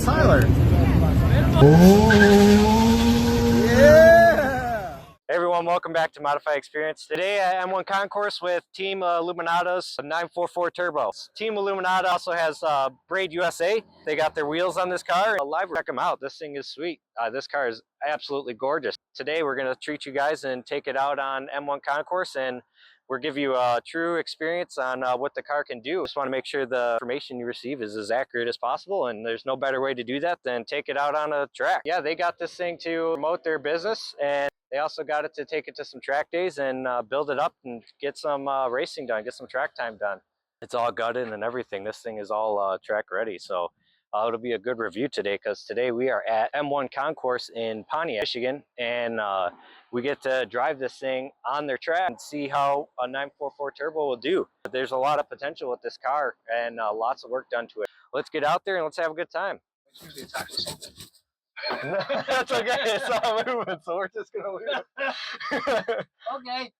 Tyler. Yeah! Hey everyone, welcome back to Modified Experience. Today at M1 Concourse with Team Illuminata's 944 Turbo. Team Illuminata also has Braid USA. They got their wheels on this car. Live, check them out. This thing is sweet. This car is absolutely gorgeous. Today we're going to treat you guys and take it out on M1 Concourse, and we'll give you a true experience on what the car can do. Just want to make sure the information you receive is as accurate as possible, and there's no better way to do that than take it out on a track. Yeah, they got this thing to promote their business, and they also got it to take it to some track days and build it up and get some racing done, get some track time done. It's all gutted and everything. This thing is all track ready, so it'll be a good review today, because today we are at M1 Concourse in Pontiac, Michigan, and we get to drive this thing on their track and see how a 944 Turbo will do. There's a lot of potential with this car and lots of work done to it. Let's get out there and let's have a good time. That's okay, it's not moving, so we're just gonna leave it. Okay.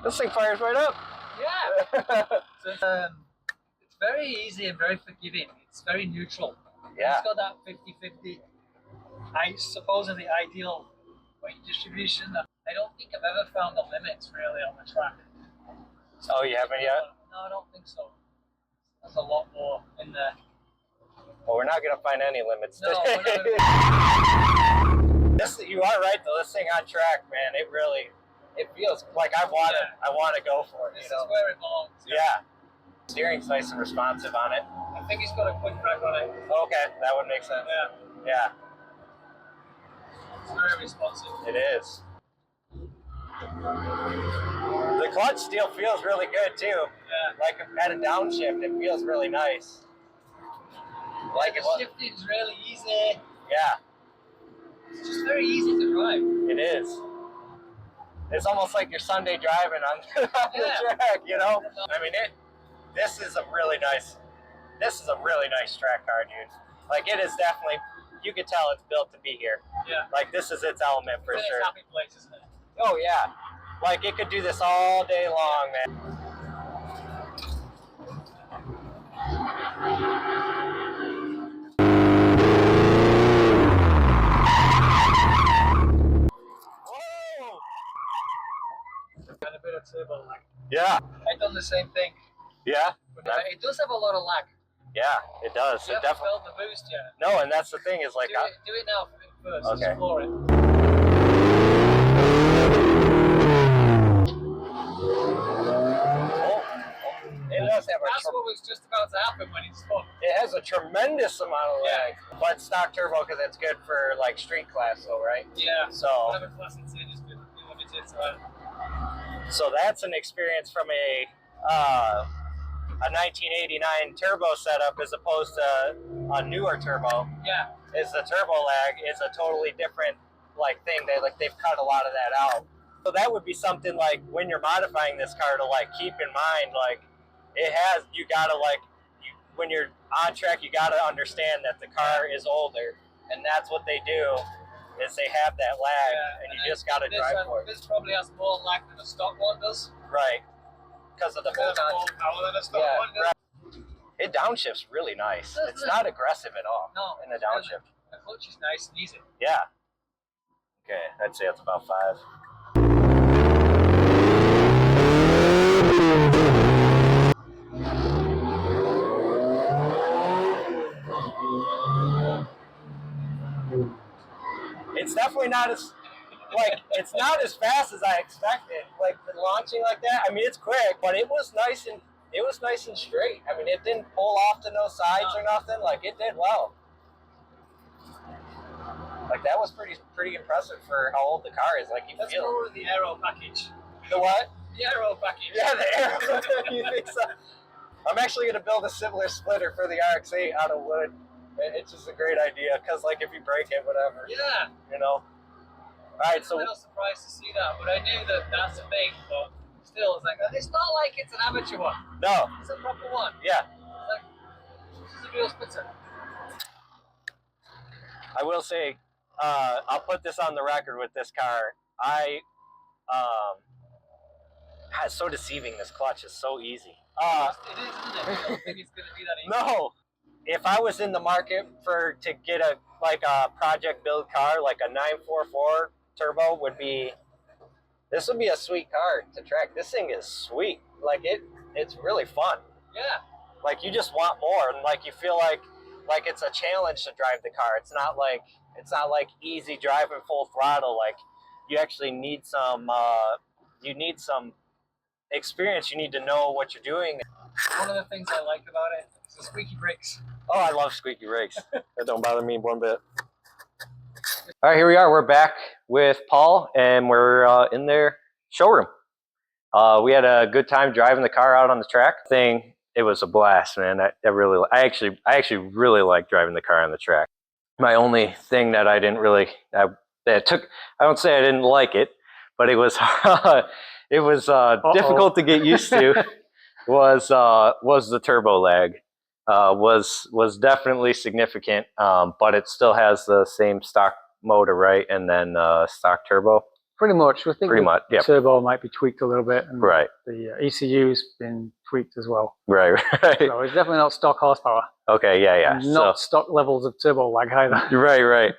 This thing fires right up. Yeah. So it's very easy and very forgiving. It's very neutral. Yeah. It's got that 50-50, I suppose, the ideal weight distribution. I don't think I've ever found the limits really on the track. Oh, you haven't yet? No, I don't think so. There's a lot more in there. Well, we're not gonna find any limits No, today. we're not gonna... You are right though. This thing on track, man, it feels like I want to go for it. This is where it belongs. Yeah. Steering's nice and responsive on it. I think it's got a quick rack on it. Okay, that would make sense. Yeah. Yeah. It's very responsive. It is. The clutch still feels really good too. Yeah. Like at a downshift, it feels really nice. Like the shifting's really easy. Yeah. It's just very easy to drive. It is. It's almost like your Sunday driving on the track, you know? I mean, this is a really nice track car, dude. Like, it is definitely, you can tell it's built to be here. Yeah. Like, this is its element for sure. It's a happy place, isn't it? Oh, yeah. Like, it could do this all day long, man. And a bit of turbo lag. Yeah. I've done the same thing. Yeah? But it does have a lot of lag. Yeah, it does. You haven't felt the boost yet. No, and that's the thing is like... Do it now first. Okay. Explore it. It does have That's what was just about to happen when it spun. It has a tremendous amount of lag. But stock turbo, because it's good for like street class though, right? Yeah. So whatever class it's in is good. Limited to that. So that's an experience from a 1989 turbo setup as opposed to a newer turbo. Yeah. Is the turbo lag is a totally different like thing. They've cut a lot of that out. So that would be something like when you're modifying this car to like keep in mind, like you gotta when you're on track, you gotta understand that the car is older, and that's what they do is they have that lag, and you just gotta drive for it. This probably has more lag than a stock one does. Right, because of the more power than a stock one does. Right. It downshifts really nice. It's not aggressive at all. No, in the downshift. The clutch is nice and easy. Yeah. Okay, I'd say it's about 5. It's definitely not as it's not as fast as I expected. Like the launching like that. I mean, it's quick, but it was nice and straight. I mean, it didn't pull off to no sides or nothing. Like it did well. Like that was pretty impressive for how old the car is. Like Let's go with the aero package. The what? The aero package. Yeah, the aero. You think so? I'm actually gonna build a similar splitter for the RX-8 out of wood. It's just a great idea, because like if you break it, whatever. Yeah. You know. All right, so. I'm a little surprised to see that, but I knew that that's a thing. But still, it's like it's not like it's an amateur one. No. It's a proper one. Yeah. It's like this is a real splitter. I will say, I'll put this on the record with this car. I It's so deceiving. This clutch is so easy. It is, isn't it? I don't think it's going to be that easy. No. If I was in the market to get a project build car, like a 944 turbo this would be a sweet car to track. This thing is sweet. Like it's really fun. Yeah. Like you just want more, and like you feel like it's a challenge to drive the car. It's not like easy driving full throttle. Like you actually need some experience. You need to know what you're doing. One of the things I like about it is the squeaky brakes. Oh, I love squeaky brakes. That don't bother me one bit. All right, here we are. We're back with Paul, and we're in their showroom. We had a good time driving the car out on the track. It was a blast, man. I actually really like driving the car on the track. My only thing that I didn't really I don't say I didn't like it, but it was difficult to get used to. Was the turbo lag. Was definitely significant, but it still has the same stock motor, right? And then stock turbo. Pretty much. I think yeah. turbo might be tweaked a little bit, and right. The ECU's been tweaked as well. Right. So it's definitely not stock horsepower. Okay, yeah. And not stock levels of turbo lag either. Right.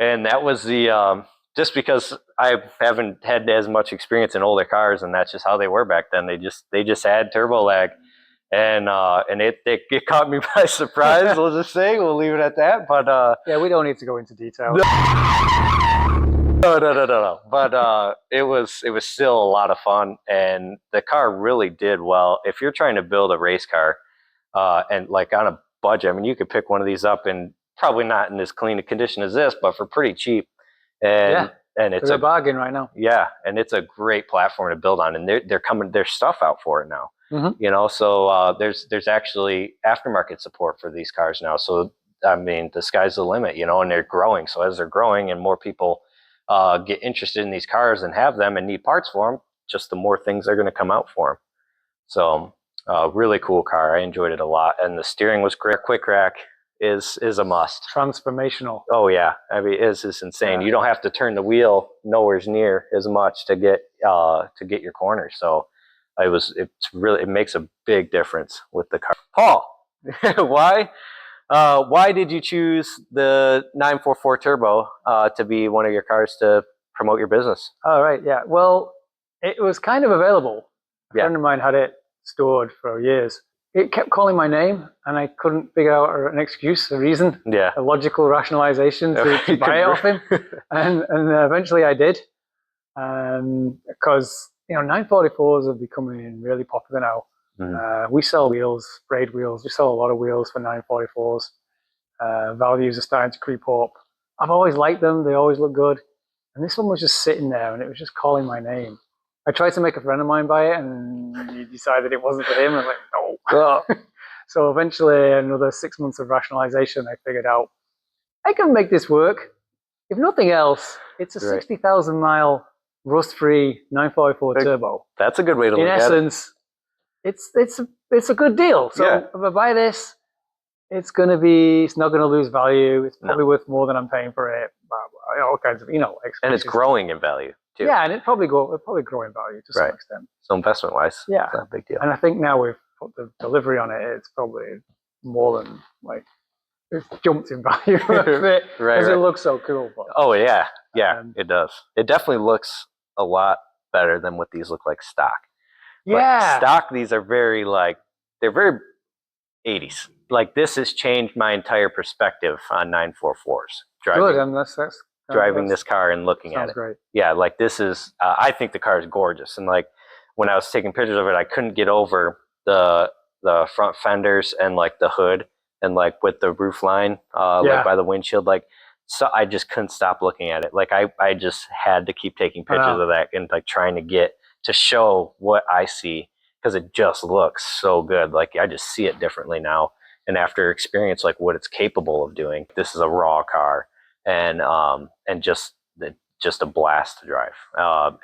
And that was the just because I haven't had as much experience in older cars, and that's just how they were back then. They just had turbo lag. And it caught me by surprise. We'll just say we'll leave it at that. But yeah, we don't need to go into detail. No. But it was still a lot of fun, and the car really did well. If you're trying to build a race car, and like on a budget, I mean, you could pick one of these up, and probably not in as clean a condition as this, but for pretty cheap. And it's a bargain right now. Yeah, and it's a great platform to build on, and there's stuff out for it now. Mm-hmm. You know, so there's actually aftermarket support for these cars now. So I mean, the sky's the limit, you know, and they're growing. So as they're growing and more people get interested in these cars and have them and need parts for them, just the more things are going to come out for them. So really cool car. I enjoyed it a lot, and the steering was great. Quick rack is a must. Transformational. Oh yeah, I mean it's insane. Yeah. You don't have to turn the wheel nowhere near as much to get your corners. So it makes a big difference with the car. Paul, why did you choose the 944 Turbo to be one of your cars to promote your business? Oh, right, yeah. Well, it was kind of available. A friend of mine had it stored for years. It kept calling my name, and I couldn't figure out an excuse, a reason, a logical rationalization to buy it off him. And eventually I did, because 944s are becoming really popular now. Mm-hmm. We sell wheels, sprayed wheels. We sell a lot of wheels for 944s. Values are starting to creep up. I've always liked them. They always look good. And this one was just sitting there, and it was just calling my name. I tried to make a friend of mine buy it, and he decided it wasn't for him. I was like, no. So eventually, another 6 months of rationalization, I figured out I can make this work. If nothing else, it's a 60,000 mile rust-free 944 turbo. That's a good way to look at it. In essence, it's a good deal. So if I buy this, it's not going to lose value. It's probably worth more than I'm paying for it. All kinds of expenses. And it's growing in value too. Yeah, and it'll probably grow in value to some extent. So investment wise, yeah, it's not a big deal. And I think now we've put the delivery on it. It's probably more than it's jumped in value because it looks so cool. But, it does. It definitely looks a lot better than what these look like stock. Yeah, but stock, these are very they're very 80s. Like this has changed my entire perspective on 944s. Good, and that's driving this car and looking at it. Great. Yeah, like this is, I think the car is gorgeous. And like when I was taking pictures of it, I couldn't get over the front fenders and like the hood and like with the roof line, like by the windshield. Like, so I just couldn't stop looking at it. Like I just had to keep taking pictures of that and like trying to show what I see, because it just looks so good. Like I just see it differently now. And after experience, like what it's capable of doing, this is a raw car. And just a blast to drive,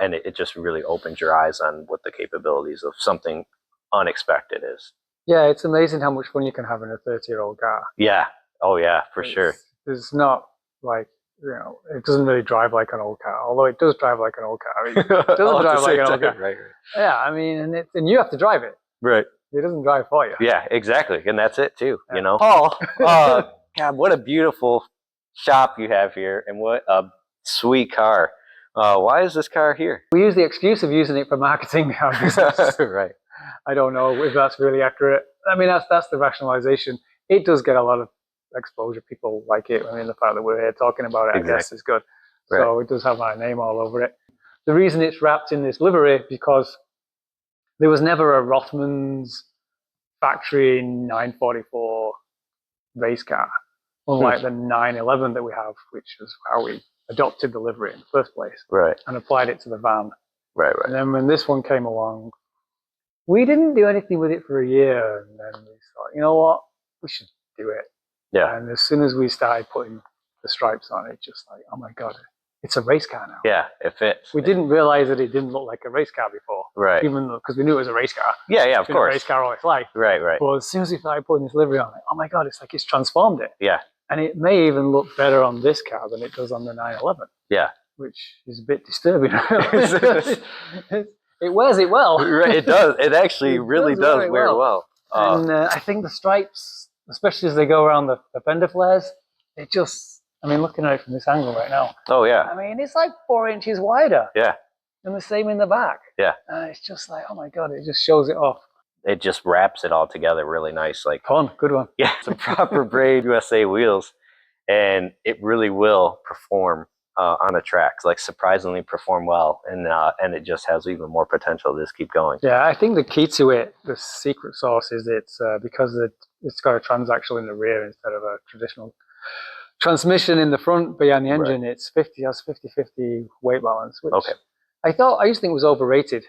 and it just really opens your eyes on what the capabilities of something unexpected is. Yeah, it's amazing how much fun you can have in a 30-year-old car. Yeah, oh yeah, for sure. There's not it doesn't really drive like an old car, although it does drive like an old car. It doesn't All at drive the like same an old time. car. Right. Yeah, I mean, and you have to drive it. Right. It doesn't drive for you. Yeah, exactly. And that's it too, Yeah. you know. Paul, God, what a beautiful shop you have here, and what a sweet car. Why is this car here? We use the excuse of using it for marketing our business. Right. I don't know if that's really accurate. I mean, that's the rationalization. It does get a lot of exposure. People like it. I mean, the fact that we're here talking about it, Exactly. I guess, is good. Right. So it does have my name all over it. The reason it's wrapped in this livery because there was never a Rothmans factory 944 race car, unlike the 911 that we have, which is how we adopted the livery in the first place. Right. And applied it to the van. Right. And then when this one came along, we didn't do anything with it for a year, and then we thought, you know what, we should do it. Yeah. And as soon as we started putting the stripes on it, just like, oh my God, it's a race car now. Yeah, it fits. We didn't realize that it didn't look like a race car before. Right. Even though, because we knew it was a race car. Yeah, of course. A race car all its life. Right. But as soon as we started putting this livery on it, oh my God, it's like it's transformed it. Yeah. And it may even look better on this car than it does on the 911. Yeah. Which is a bit disturbing. It wears it well. Right, it does. It actually really does wear well. And I think the stripes, especially as they go around the fender flares, it just, I mean, looking at it from this angle right now. Oh, yeah. I mean, it's like 4 inches wider. Yeah. And the same in the back. Yeah. And it's just like, oh my God, it just shows it off. It just wraps it all together really nice. Like, Fun, good one. yeah, some proper Braid USA wheels, and it really will perform on a track, like surprisingly perform well, and it just has even more potential to just keep going. Yeah, I think the key to it, the secret sauce, is it's because it's got a transaxle in the rear instead of a traditional transmission in the front behind the engine. Right. It's 50-50 weight balance, which I used to think was overrated.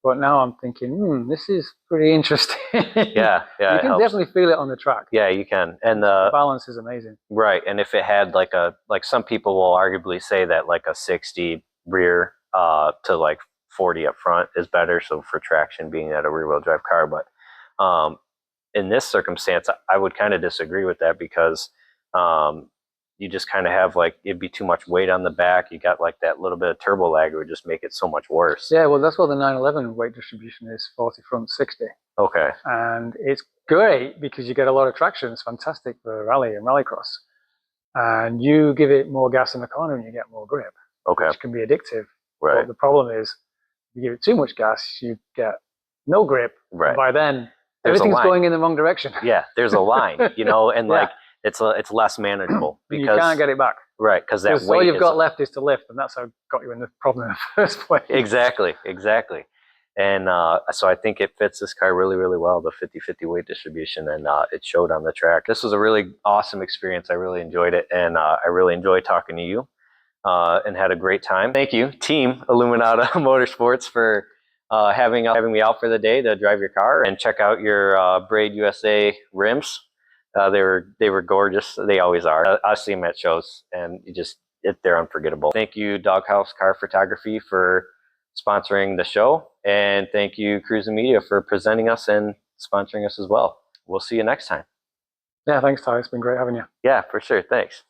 But now I'm thinking, this is pretty interesting. Yeah. You can definitely feel it on the track. Yeah, you can. And the balance is amazing. Right. And if it had like some people will arguably say that like a 60 rear to like 40 up front is better. So for traction, being at a rear wheel drive car. But in this circumstance, I would kind of disagree with that, because you just kind of have like, it'd be too much weight on the back. You got like that little bit of turbo lag, it would just make it so much worse. Yeah, well, that's what the 911 weight distribution is, 40 front, 60. Okay. And it's great because you get a lot of traction. It's fantastic for rally and rallycross. And you give it more gas in the corner and you get more grip. Okay. Which can be addictive. Right. But the problem is, if you give it too much gas, you get no grip. Right. And by then, everything's going in the wrong direction. Yeah, there's a line, and like, it's less manageable because you can't get it back. Right, because that weight all you've got left is to lift, and that's how got you in the problem in the first place. Exactly. And so I think it fits this car really, really well, the 50-50 weight distribution, and it showed on the track. This was a really awesome experience. I really enjoyed it, and I really enjoyed talking to you, and had a great time. Thank you, Team Illuminata Motorsports, for having me out for the day to drive your car, and check out your Braid USA rims. They were gorgeous. They always are. I see them at shows, and they're unforgettable. Thank you, Doghouse Car Photography, for sponsoring the show, and thank you, Cruis'n Media, for presenting us and sponsoring us as well. We'll see you next time. Yeah, thanks, Ty. It's been great having you. Yeah, for sure. Thanks.